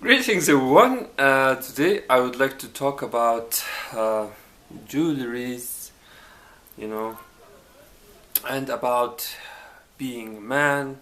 Greetings everyone. Today I would like to talk about jewelries, you know, and about being a man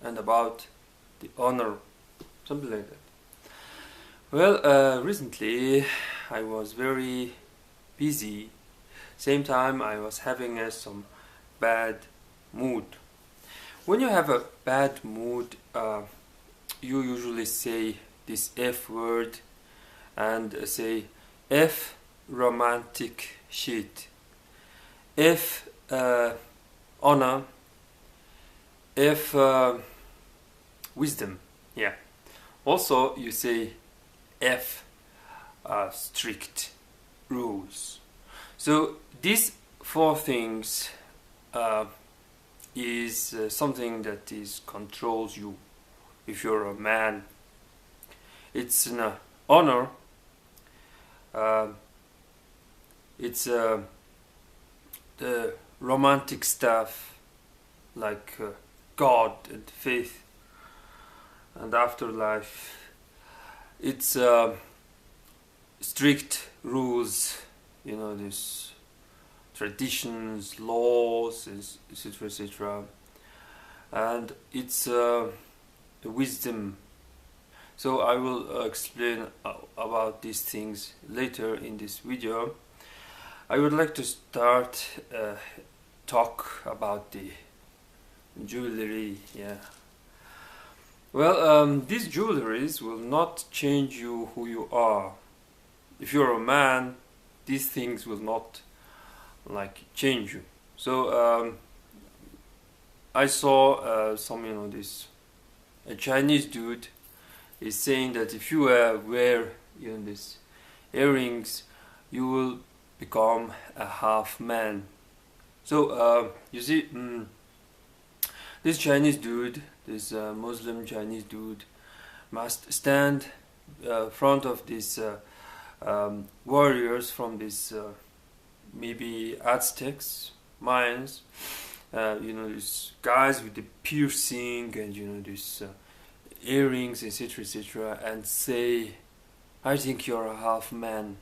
and about the honor, something like that. Well, recently I was very busy. Same time I was having some bad mood. When you have a bad mood, you usually say this F word and say F romantic shit, F honor, F wisdom. Yeah. Also, you say F strict rules. So these four things is something that is controls you. If you're a man, it's an honor. It's the romantic stuff like God and faith and afterlife. It's strict rules, these traditions, laws, etc., etc. And it's wisdom. So I will explain about these things later in this video. I would like to start talk about the jewelry. Yeah. Well, these jewelries will not change you who you are. If you're a man, these things will not change you. So I saw some, this a Chinese dude is saying that if you wear these earrings, you will become a half man. So you see, this Chinese dude, this Muslim Chinese dude, must stand front of these warriors from this maybe Aztecs, Mayans. These guys with the piercing and these earrings, etc., etc., and say, "I think you're a half man."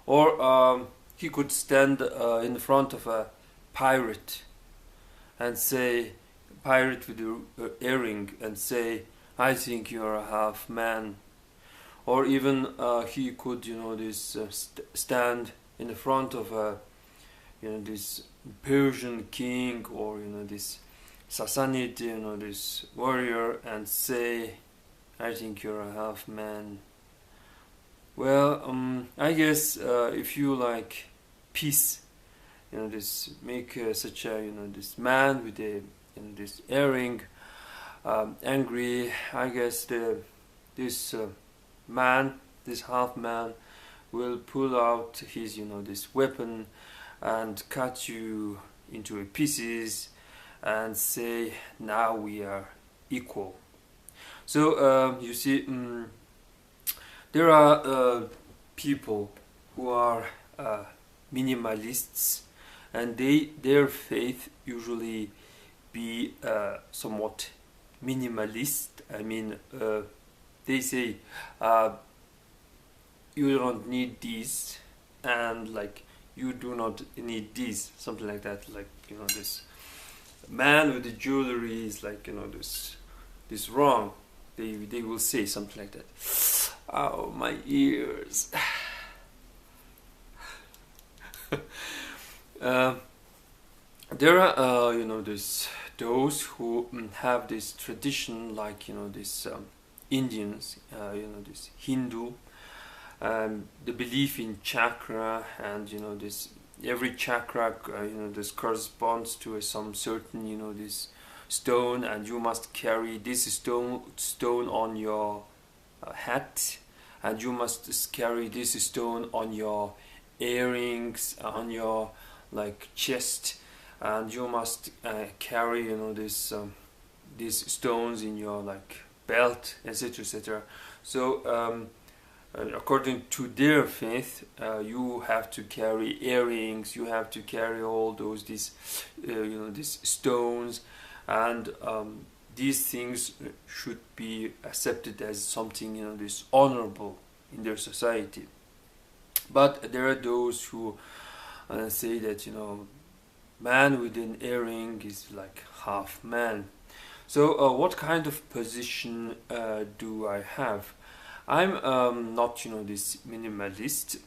Or he could stand in front of a pirate and say, pirate with the earring, and say, "I think you're a half man." Or even he could, stand in the front of a, this Persian king, or this sassanid, this warrior, and say, "I think you're a half man." Well, I guess if you like peace, this make such a, this man with a, this earring, angry. I guess this man, this half man, will pull out his, this weapon and cut you into pieces and say, "Now we are equal." So you see, there are people who are minimalists, and their faith usually be somewhat minimalist. I mean, they say you don't need these, and you do not need these, something like that. This man with the jewelry is this wrong. They will say something like that. Oh, my ears. There are those who have this tradition, this Indians, this Hindu, the belief in chakra, and this every chakra this corresponds to some certain this stone, and you must carry this stone on your hat, and you must carry this stone on your earrings, on your chest, and you must carry these stones in your belt, etc., etc. So according to their faith, you have to carry earrings, you have to carry all these these stones, and these things should be accepted as something, this honorable in their society. But there are those who say that, man with an earring is like half man. So what kind of position do I have? I'm not, this minimalist.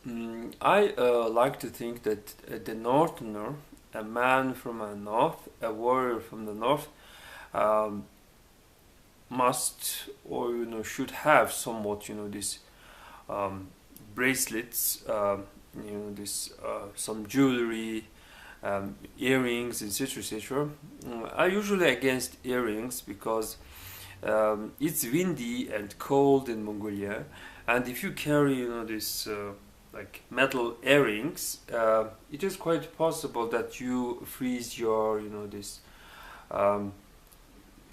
I like to think that the northerner, a man from the north, a warrior from the north, um, must, or should have somewhat, this um, bracelets, this some jewelry, earrings, etc., etc. I usually against earrings because it's windy and cold in Mongolia, and if you carry, this like metal earrings, it is quite possible that you freeze your, this, um,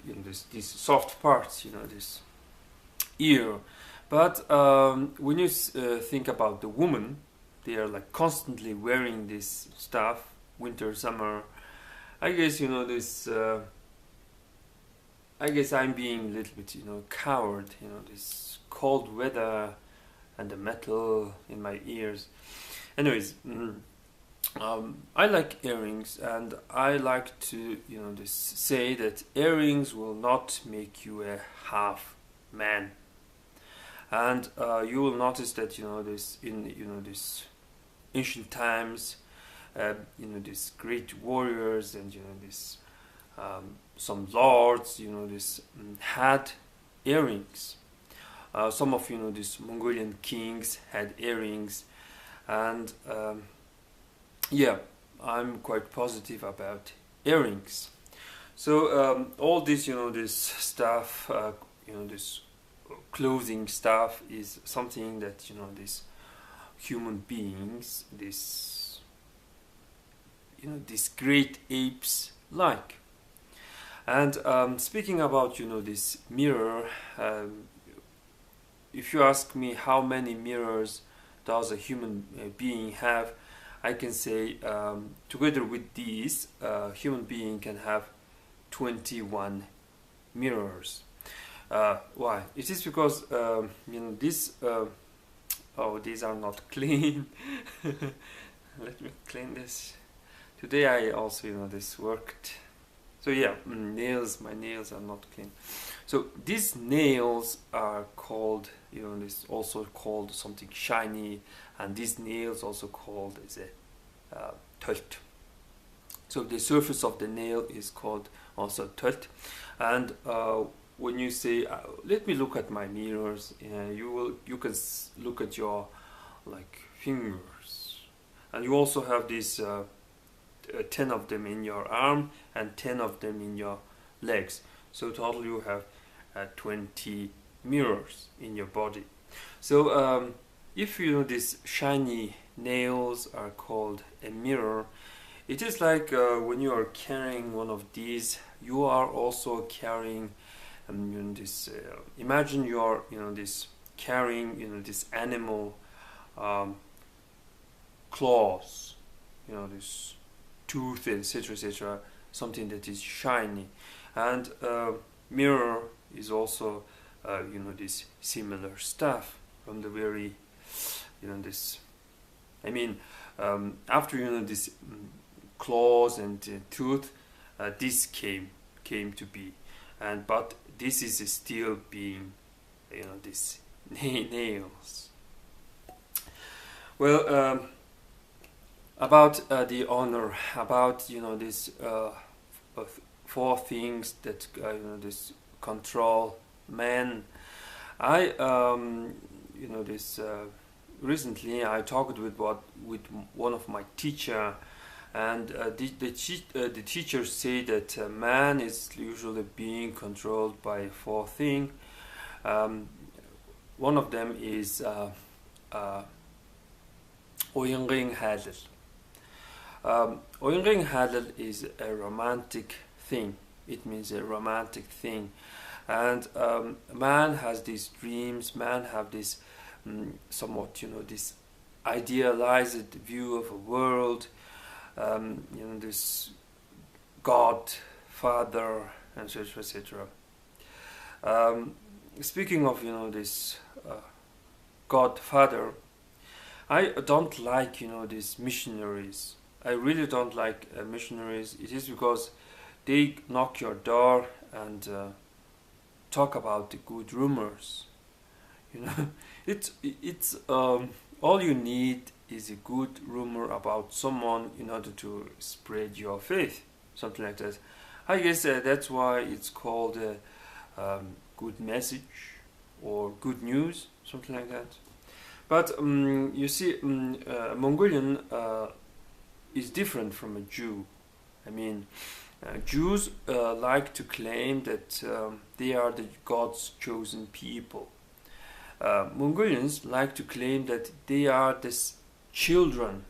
these soft parts, this ear. But when you think about the woman, they are like constantly wearing this stuff, winter, summer. I guess this. I guess I'm being a little bit, coward. This cold weather and the metal in my ears. Anyways, I like earrings, and I like to, this say that earrings will not make you a half man. And you will notice that, this in, this ancient times, these great warriors and, this some lords, this had earrings. Some of, these Mongolian kings had earrings, and yeah, I'm quite positive about earrings. So all this, this stuff, this clothing stuff is something that, these human beings, this, these great apes like. And speaking about, this mirror, if you ask me how many mirrors does a human being have, I can say together with these, human being can have 21 mirrors. Why? It is because this. Oh, these are not clean. Let me clean this. Today I also this worked. So yeah, my nails are not clean. So these nails are called, this also called something shiny, and these nails also called as a tölt. So the surface of the nail is called also tölt. And when you say, let me look at my mirrors, you can look at your like fingers, and you also have these 10 of them in your arm and 10 of them in your legs. So total you have 20 mirrors in your body. So if these shiny nails are called a mirror, it is like when you are carrying one of these, you are also carrying this. Imagine you are this carrying this animal claws, this tooth, etc., etc., something that is shiny. And mirror is also this similar stuff from the very this, I mean, after this claws and tooth, this came to be, and but this is still being this nails. Well, about the honor, about this 4 things that this control man. I this recently I talked with one of my teacher, and the teachers say that man is usually being controlled by 4 things. One of them is Oyunring-halal. Oyunring-halal is a romantic thing. It means a romantic thing, and man has these dreams. Man have this somewhat this idealized view of a world. This God, Father, etc., etc. Um, Speaking of this Godfather, I don't like these missionaries. I really don't like missionaries. It is because they knock your door and talk about the good rumors. You know, it's all you need is a good rumor about someone in order to spread your faith, something like that. I guess that's why it's called good message or good news, something like that. But you see, Mongolian is different from a Jew. I mean, Jews like to claim that they are the God's chosen people. Mongolians like to claim that they are the children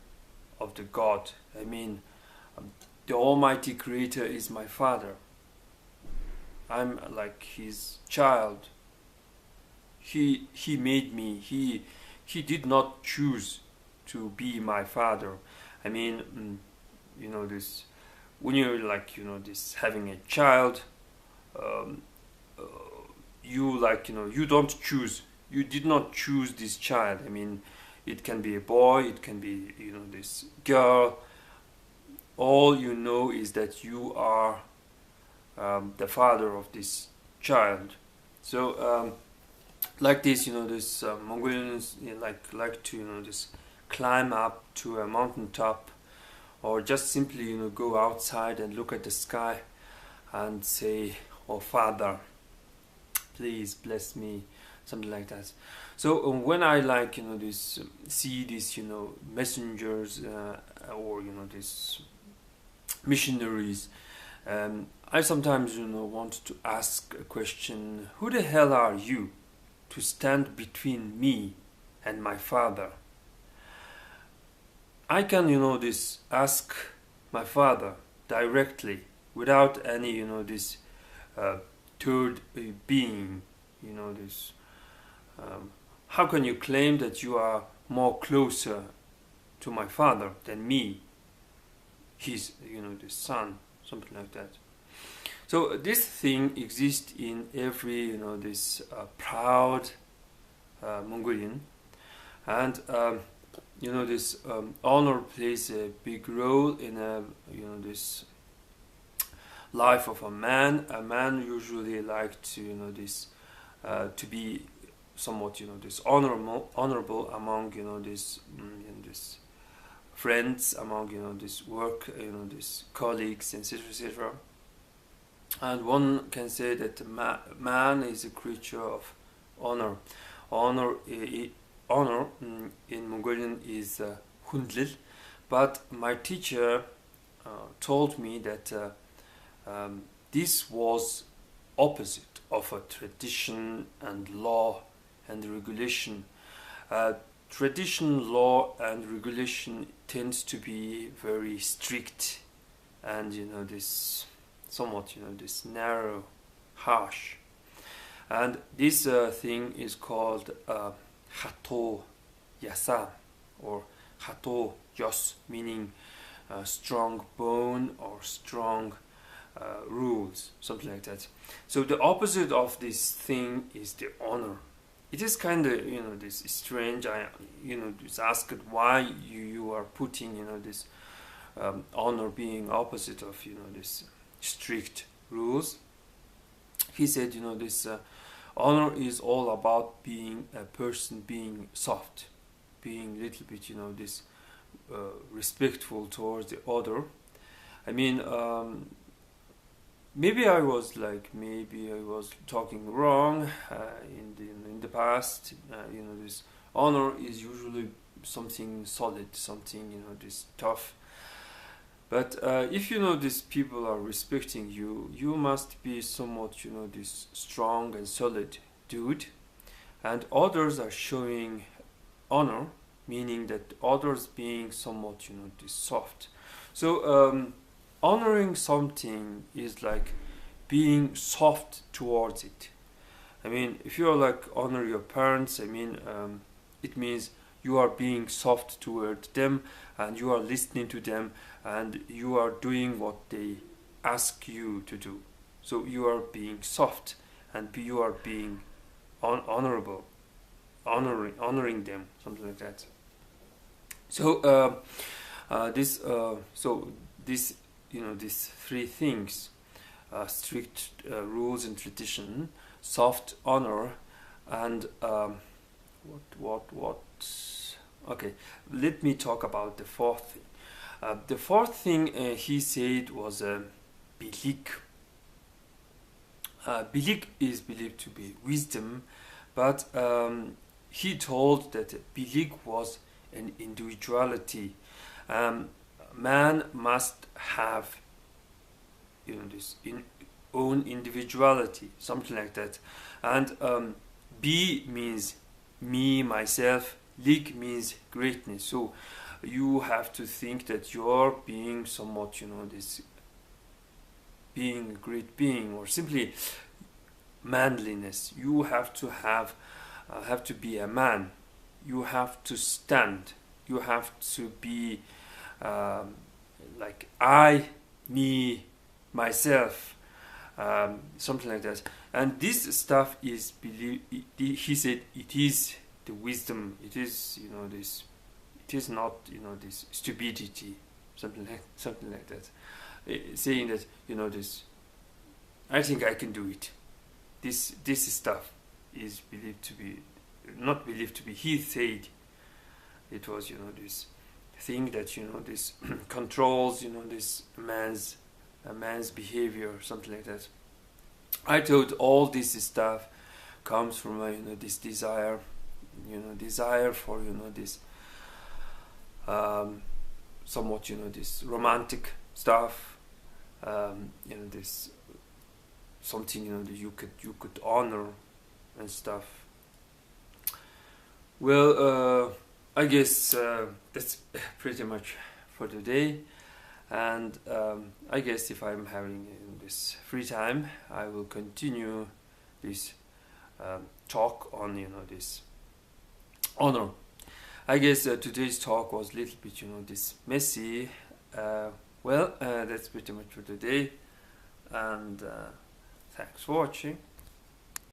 of the God. I mean, the Almighty Creator is my Father. I'm like His child. He made me. He did not choose to be my father. I mean, this when you're like this having a child, um, uh, you like you don't choose. You did not choose this child. I mean, it can be a boy, it can be this girl. All you know is that you are the father of this child. So like this, this Mongolians like to just climb up to a mountain top, or just simply go outside and look at the sky and say, "Oh Father, please bless me," something like that. So when I like this see these messengers or these missionaries, I sometimes want to ask a question: who the hell are you to stand between me and my Father? I can this ask my Father directly without any this third being. This how can you claim that you are more closer to my Father than me, his the son, something like that. So this thing exists in every this proud Mongolian, and this honor plays a big role in this life of a man. A man usually like to this to be somewhat this honorable among this friends, among this work, this colleagues, etc., etc. And one can say that man is a creature of honor. Honor, honor in Mongolian is hundlil, but my teacher told me that this was opposite of a tradition and law and regulation. Tradition, law, and regulation tends to be very strict, and this somewhat this narrow, harsh, and this thing is called hato yasa, or hato yos, meaning strong bone or strong rules, something like that. So the opposite of this thing is the honor. It is kind of this strange. I just asked why you are putting this honor being opposite of this strict rules. He said this honor is all about being a person being soft, being a little bit this respectful towards the other. I mean, maybe I was talking wrong in the past. This honor is usually something solid, something this tough. But if these people are respecting you, you must be somewhat this strong and solid dude, and others are showing honor, meaning that others being somewhat this soft. So honoring something is like being soft towards it. I mean, if you are like honor your parents, I mean, it means you are being soft toward them, and you are listening to them, and you are doing what they ask you to do. So you are being soft, and you are being honorable, honoring them, something like that. So this these three things: strict rules and tradition, soft honor, and what? Okay, let me talk about the fourth thing. The fourth thing he said was bilik. Bilik is believed to be wisdom, but he told that bilik was an individuality. Man must have this own individuality, something like that. And B means me, myself. Lik means greatness. So you have to think that you're being somewhat, this being a great being, or simply manliness. You have to be a man. You have to stand. You have to be like I, me, myself, something like that. And this stuff is he said it is the wisdom. It is this. It is not this stupidity, something like that. Saying that this. I think I can do it. This stuff is believed to be not believed to be. He said it was this thing that this controls this man's behavior, something like that. I thought all this stuff comes from this desire for this somewhat this romantic stuff, this something that you could honor and stuff. Well, I guess that's pretty much for today. And I guess if I'm having this free time, I will continue this talk on this honor. I guess today's talk was a little bit this messy. Well, that's pretty much for today, and thanks for watching.